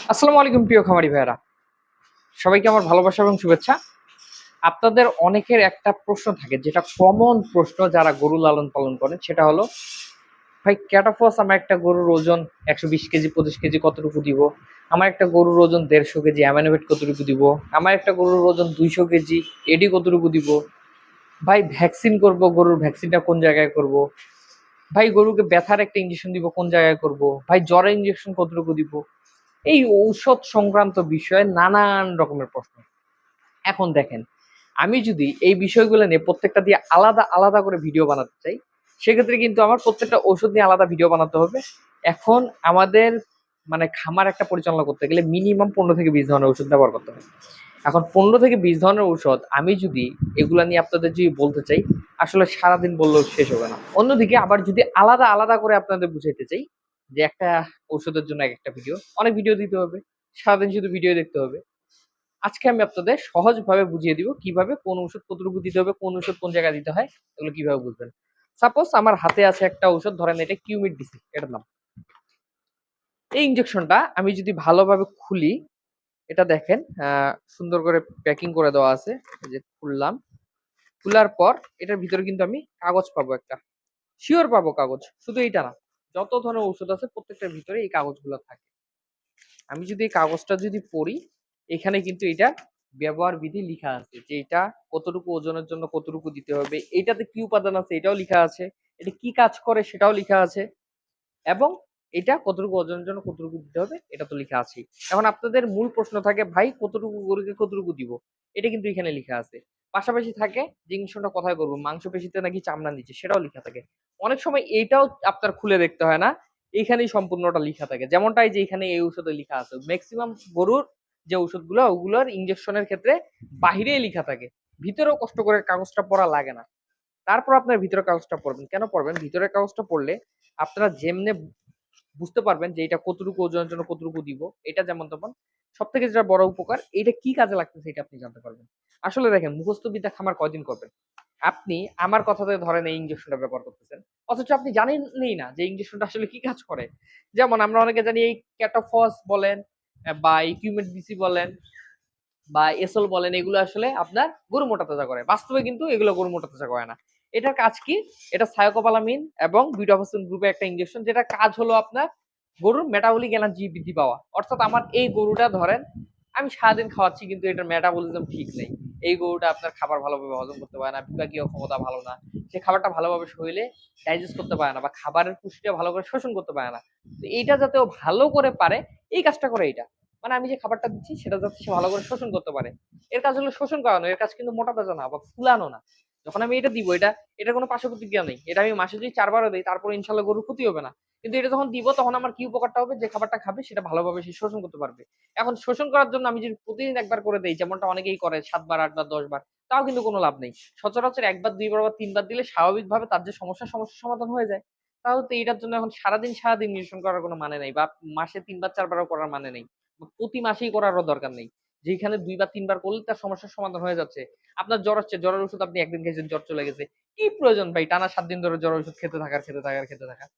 আসসালামু আলাইকুম প্রিয় খামারি ভাইয়েরা, সবাইকে আমার ভালোবাসা এবং শুভেচ্ছা। আপনাদের অনেকের একটা প্রশ্ন থাকে, যেটা কমন প্রশ্ন যারা গরু লালন পালন করেন, সেটা হলো, ভাই ক্যাটাফস আমার একটা গরুর ওজন 120 কেজি 25 কেজি কতটুকু দিব, আমার একটা গরুর ওজন 150 কেজি অ্যামানোভেট কতটুকু দিব, আমার একটা গরুর ওজন 200 কেজি এডি কতটুকু দিব, ভাই ভ্যাকসিন করব, গরুর ভ্যাকসিনটা কোন জায়গায় করব, ভাই গরুকে ব্যথার একটা ইঞ্জেকশন দিব কোন জায়গায় করব, ভাই জ্বরের ইঞ্জেকশন কতটুকু দিব, এই ঔষধ সংক্রান্ত বিষয়ে নানান রকমের প্রশ্ন। এখন দেখেন, আমি যদি এই বিষয়গুলো নিয়ে প্রত্যেকটা দিয়ে আলাদা আলাদা করে ভিডিও বানাতে চাই, সেক্ষেত্রে কিন্তু আমার প্রত্যেকটা ওষুধ নিয়ে আলাদা ভিডিও বানাতে হবে। এখন আমাদের মানে খামার একটা পরিচালনা করতে গেলে মিনিমাম 15 থেকে 20 ধরনের ওষুধ ব্যবহার করতে হবে। এখন 15 থেকে 20 ধরনের ঔষধ আমি যদি এগুলা নিয়ে আপনাদের যদি বলতে চাই, আসলে সারাদিন বললেও শেষ হবে না। অন্যদিকে আবার যদি আলাদা আলাদা করে আপনাদের বুঝাইতে চাই, যে একটা ঔষধের জন্য এক একটা ভিডিও, অনেক ভিডিও দিতে হবে, সারাদিন শুধু ভিডিও দেখতে হবে। আজকে আমি আপনাদের সহজভাবে বুঝিয়ে দিব কিভাবে কোন ওষুধ কতটুকু দিতে হবে, কোন ওষুধ কোন জায়গায় দিতে হয়, এগুলো কিভাবে বুঝবেন। সাপোজ আমার হাতে আছে একটা ওষুধ, ধরেন এটা কিউমিড দিছি, এটার নাম। এই ইনজেকশনটা আমি যদি ভালোভাবে খুলি, এটা দেখেন সুন্দর করে প্যাকিং করে দেওয়া আছে। এই যে খুললাম, খোলার পর এটার ভিতরে কিন্তু আমি কাগজ পাবো একটা, শিওর পাবো কাগজ। শুধু এইটা না, যত ধরনের ওষুধ আছে প্রত্যেকটার ভিতরে এই কাগজগুলো থাকে। আমি যদি এই কাগজটা যদি পড়ি, এখানে কিন্তু এটা ব্যবহার বিধি লিখা আছে, যে এটা কতটুকু ওজনের জন্য কতটুকু দিতে হবে, এটাতে কি উপাদান আছে এটাও লিখা আছে, এটা কি কাজ করে সেটাও লিখা আছে, এবং এটা কতটুকু ওজনের জন্য কতটুকু দিতে হবে এটা তো লিখা আছেই। এখন আপনাদের মূল প্রশ্ন থাকে, ভাই কতটুকু গরুকে কতটুকু দিব, এটা কিন্তু এখানে লিখা আছে। পাশাপাশি থাকে যে ইনজেকশনটা কোথায় করবো, মাংসপেশিতে নাকি চামড়া নিচে, সেটাও লিখা থাকে। অনেক সময় এইটাও আপনার খুলে দেখতে হয় না, এইখানেই সম্পূর্ণটা লিখা থাকে। যেমনটাই যে এখানে এই ঔষধে লিখা আছে, ম্যাক্সিমাম গরুর যে ওষুধগুলো ওগুলোর ইনজেকশনের ক্ষেত্রে বাহিরেই লিখা থাকে, ভিতরেও কষ্ট করে কাগজটা পড়া লাগে না। তারপর আপনার ভিতরের কাগজটা পড়বেন, কেন পড়বেন, ভিতরের কাগজটা পড়লে আপনারা যেমনে বুঝতে পারবেন যে এটা কতটুকু ওজনের জন্য কতটুকু দিব, এটা যেমন তেমন। সব থেকে যেটা বড় উপকার, এটা কি কাজে লাগতেছে এটা আপনি জানতে পারবেন। আসলে দেখেন, মুখস্থ বিদ্যা খামার কয়দিন করবেন। আপনি আমার কথাতে ধরেন এই ইঞ্জেকশনটা ব্যবহার করতেছেন, অথচ আপনি জানেনই না যে ইঞ্জেকশনটা আসলে কি কাজ করে। যেমন আমরা অনেকে জানি এই ক্যাটোফস বলেন, বা এই কিউমেটবিসি বলেন, বা এসল বলেন, এগুলো আসলে আপনার গরু মোটা তাজা করে। বাস্তবে কিন্তু এগুলো গরু মোটা তাজা করে না। এটার কাজ কি? এটা সাইকোপালামিন এবং বিউটাফসিন গ্রুপের একটা ইনজেকশন, যেটা কাজ হলো আপনার গরুর মেটাবলিক এনার্জি বৃদ্ধি পাওয়া। অর্থাৎ আমার এই গরুটা ধরেন আমি সারাদিন খাওয়াচ্ছি, কিন্তু এটার মেটাবলিজম ঠিক নেই। এই গরুটা আপনার খাবার ভালোভাবে হজম করতে পারে না, বিপাকীয় ক্ষমতা ভালো না, সে খাবারটা ভালোভাবে শরীরে ডাইজেস্ট করতে পারে না, বা খাবারের পুষ্টিটা ভালো করে শোষণ করতে পারে না। তো এইটা যাতে ও ভালো করে পারে, এই কাজটা করে এটা। মানে আমি যে খাবারটা দিচ্ছি সেটা যাতে সে ভালো করে শোষণ করতে পারে। এর কাজ হলো শোষণ করানো, এর কাজ কিন্তু মোটা তাজা না বা ফুলানো না। যখন আমি এটা দিব, এটা কোনো পার্শ্ব প্রতিক্রিয়া নেই। এটা আমি মাসে যদি 4 বারও দিই, তারপর ইনশাল্লাহ গরুর ক্ষতি হবে না। কিন্তু এটা যখন দিব, তখন আমার কি উপকারটা হবে, যে খাবারটা খাবে সেটা ভালোভাবে সে শোষণ করতে পারবে। এখন শোষণ করার জন্য আমি যদি প্রতিদিন একবার করে দেই, যেমনটা অনেকেই করে 7 বার 8 বার 10 বার, তাও কিন্তু কোনো লাভ নেই। সচরাচর 1 বার 2 বার বা 3 বার দিলে স্বাভাবিকভাবে তার যে সমস্যার সমাধান হয়ে যায়। তাহলে তো এটার জন্য এখন সারাদিন নিরীক্ষণ করার কোনো মানে নেই, বা মাসে 3 বার 4 বারও করার মানে নেই, প্রতি মাসেই করারও দরকার নেই। যেখানে 2 বার 3 বার করলে তার সমস্যার সমাধান হয়ে যাচ্ছে। আপনার জ্বর হচ্ছে, জ্বরের ওষুধ আপনি একদিন খেয়েছেন, জ্বর চলে গেছে। কি প্রয়োজন ভাই টানা 7 দিন ধরে জ্বরের ওষুধ খেতে থাকার?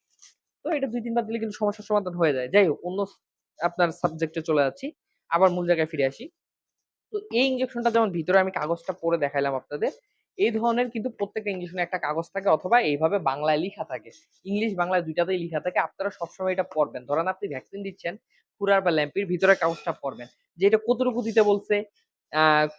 তো এটা 2 3 বার দিলে কিন্তু সমস্যার সমাধান হয়ে যায়। যাই হোক, অন্য আপনার সাবজেক্টে চলে যাচ্ছি। আবার মূল জায়গায় ফিরে আসি। তো এই ইনজেকশনটা যেমন ভিতরে আমি কাগজটা পড়ে দেখাইলাম আপনাদের, এই ধরনের কিন্তু প্রত্যেকটা ইনজেকশনে একটা কাগজ থাকে, অথবা এইভাবে বাংলায় লিখা থাকে। ইংলিশ বাংলায় দুইটাতেই লিখা থাকে। আপনারা সবসময় এটা পড়বেন। ধরেন আপনি ভ্যাকসিন দিচ্ছেন, খুরার বা ল্যাম্পির ভিতরে কাগজটা পড়বেন, যে এটা কতটুকু দিতে বলছে,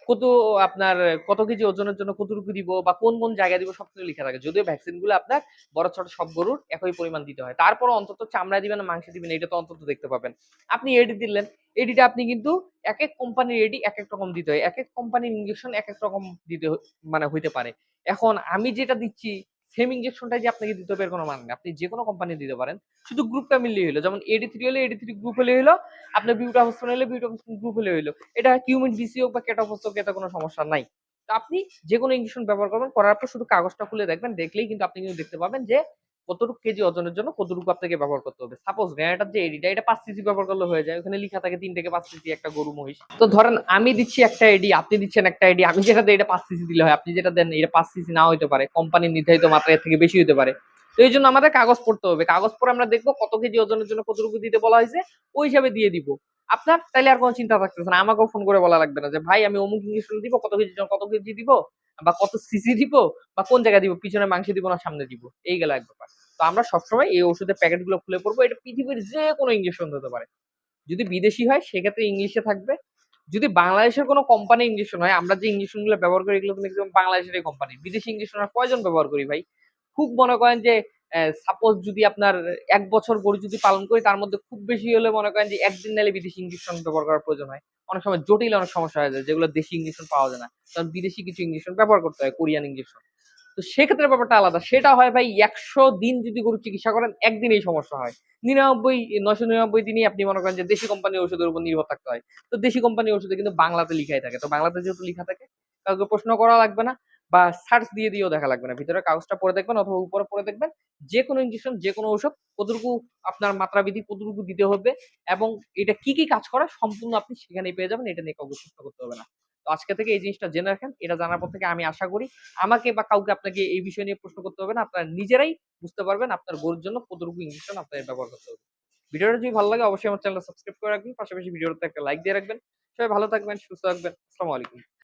কত আপনার কত কেজি ওজনের জন্য কতটুকু দিব, বা কোন জায়গায় দিব, সবকিছু লিখা থাকে। যদিও ভ্যাকসিন গুলো আপনার বড় ছোট সব গরুর একই পরিমাণ দিতে হয়, তারপর অন্তত চামড়া দিবেন না মাংস দিবেন, এটা তো অন্তত দেখতে পাবেন। আপনি এডি দিলেন, এডিটা আপনি কিন্তু এক এক কোম্পানির এডি এক এক রকম দিতে হয়, এক এক কোম্পানির ইনজেকশন এক এক রকম দিতে মানে হইতে পারে। এখন আমি যেটা দিচ্ছি, সেম ইনজেকশনটাই যে আপনাকে দিতে হবে এর কোনো মানে নেই। আপনি যে কোনো কোম্পানি দিতে পারেন, শুধু গ্রুপটা মিললেই হলো। যেমন এডি 3 হলে এডি 3 গ্রুপ হলে হলো, আপনার বিউটাফসন হলে বিউটাফসন গ্রুপ হলে হলো। এটা কিউমিন বিসি হোক বা কেটোফস হোক, এতে কোনো সমস্যা নাই। তো আপনি যে কোনো ইনজেকশন ব্যবহার করবেন, করার পর শুধু কাগজটা খুলে দেখবেন, দেখলেই কিন্তু আপনি কিন্তু দেখতে পাবেন যে কতটুকু কেজি ওজনের জন্য কতটুকু আপনাকে ব্যবহার করতে হবে। সাপোজ গ্রানাটার যে এডিটা, এটা 5 সিসি ব্যবহার করলে হয়ে যায়, ওখানে লেখা থাকে 3 থেকে 5 সিসি একটা গরু মহিষ। তো ধরেন আমি দিচ্ছি একটা এডি, আপনি দিচ্ছেন একটা এডি, আমি যেটা দিই এটা 5 সিসি দিলে হয়, আপনি যেটা দেন এটা 5 সিসি না হইতে পারে, কোম্পানির নির্ধারিত মাত্রা এর থেকে বেশি হতে পারে। তো এই জন্য আমাদের কাগজ পড়তে হবে, কাগজ পড়ে আমরা দেখবো কত কেজি ওজনের জন্য কতটুকু দিতে বলা হয়েছে, ওই হিসাবে দিয়ে দিব। আপনার তাইলে আর কোনো চিন্তা থাকতেছে না, আমাকেও ফোন করে বলা লাগবে না যে ভাই আমি অমুক ইঞ্জেকশন দিব, কত কেজি দিব, বা কত সিসি দিব, বা কোন জায়গায় দিব, পিছনে মাংস দিব না সামনে দিব, এই গেল এক ব্যাপার। তো আমরা সবসময় এই ওষুধের প্যাকেট গুলো খুলে পড়বো, এটা পৃথিবীর যে কোনো ইঞ্জেকশন হতে পারে। যদি বিদেশি হয় সেক্ষেত্রে ইংলিশে থাকবে। যদি বাংলাদেশের কোনো কোম্পানি ইঞ্জেকশন হয়, আমরা যে ইঞ্জেকশন গুলো ব্যবহার করি এগুলো তো ম্যাক্সিমাম বাংলাদেশের কোম্পানি। বিদেশি ইঞ্জেকশন আর কয়জন ব্যবহার করি ভাই? খুব মনে করেন যে সাপোজ যদি আপনার ১ বছর গরু যদি পালন করি, তার মধ্যে খুব বেশি হলে মনে করেন যে ১ দিন নাহলে বিদেশি ইঞ্জেকশন ব্যবহার করার প্রয়োজন হয়। অনেক সময় জটিল অনেক সমস্যা হয়ে যায়, যেগুলো দেশি ইঞ্জেকশন পাওয়া যায় না। কারণ বিদেশি কিছু ইঞ্জেকশন ব্যবহার করতে হয়, কোরিয়ান ইঞ্জেকশন। তো সেক্ষেত্রে ব্যাপারটা আলাদা। সেটা হয় ভাই ১০০ দিন যদি গরুর চিকিৎসা করেন, একদিনেই সমস্যা হয়। ৯৯৯ দিনই আপনি মনে করেন যে দেশি কোম্পানির ওষুধের উপর নির্ভর থাকতে হয়। তো দেশি কোম্পানির ওষুধে কিন্তু বাংলাতে লিখাই থাকে। তো বাংলাতে যেহেতু লিখা থাকে, কাউকে প্রশ্ন করা লাগবে না, বা সার্চ দিয়েও দেখা লাগবে না। ভিতরে কাগজটা পড়ে দেখবেন অথবা উপরে পড়ে দেখবেন। যেকোনো ইনজেকশন, যেকোনো ঔষধ কতটুকু আপনার মাত্রাবিধি কতটুকু দিতে হবে এবং এটা কি কাজ করে সম্পূর্ণ আপনি সেখানেই পেয়ে যাবেন। এটা নিয়ে কাউকে প্রশ্ন করতে হবে না। তো আজকে থেকে এই জিনিসটা জেনে রাখেন। এটা জানার পর থেকে আমি আশা করি আমাকে বা কাউকে আপনাকে এই বিষয় নিয়ে প্রশ্ন করতে হবে না। আপনারা নিজেরাই বুঝতে পারবেন আপনার গরুর জন্য কতটুকু ইনজেকশন আপনার ব্যবহার করতে হবে। ভিডিওটা যদি ভালো লাগে অবশ্যই আমার চ্যানেলটা সাবস্ক্রাইব করে রাখবেন। পাশাপাশি ভিডিওতে একটা লাইক দিয়ে রাখবেন। সবাই ভালো থাকবেন, সুস্থ থাকবেন। আসসালামু আলাইকুম।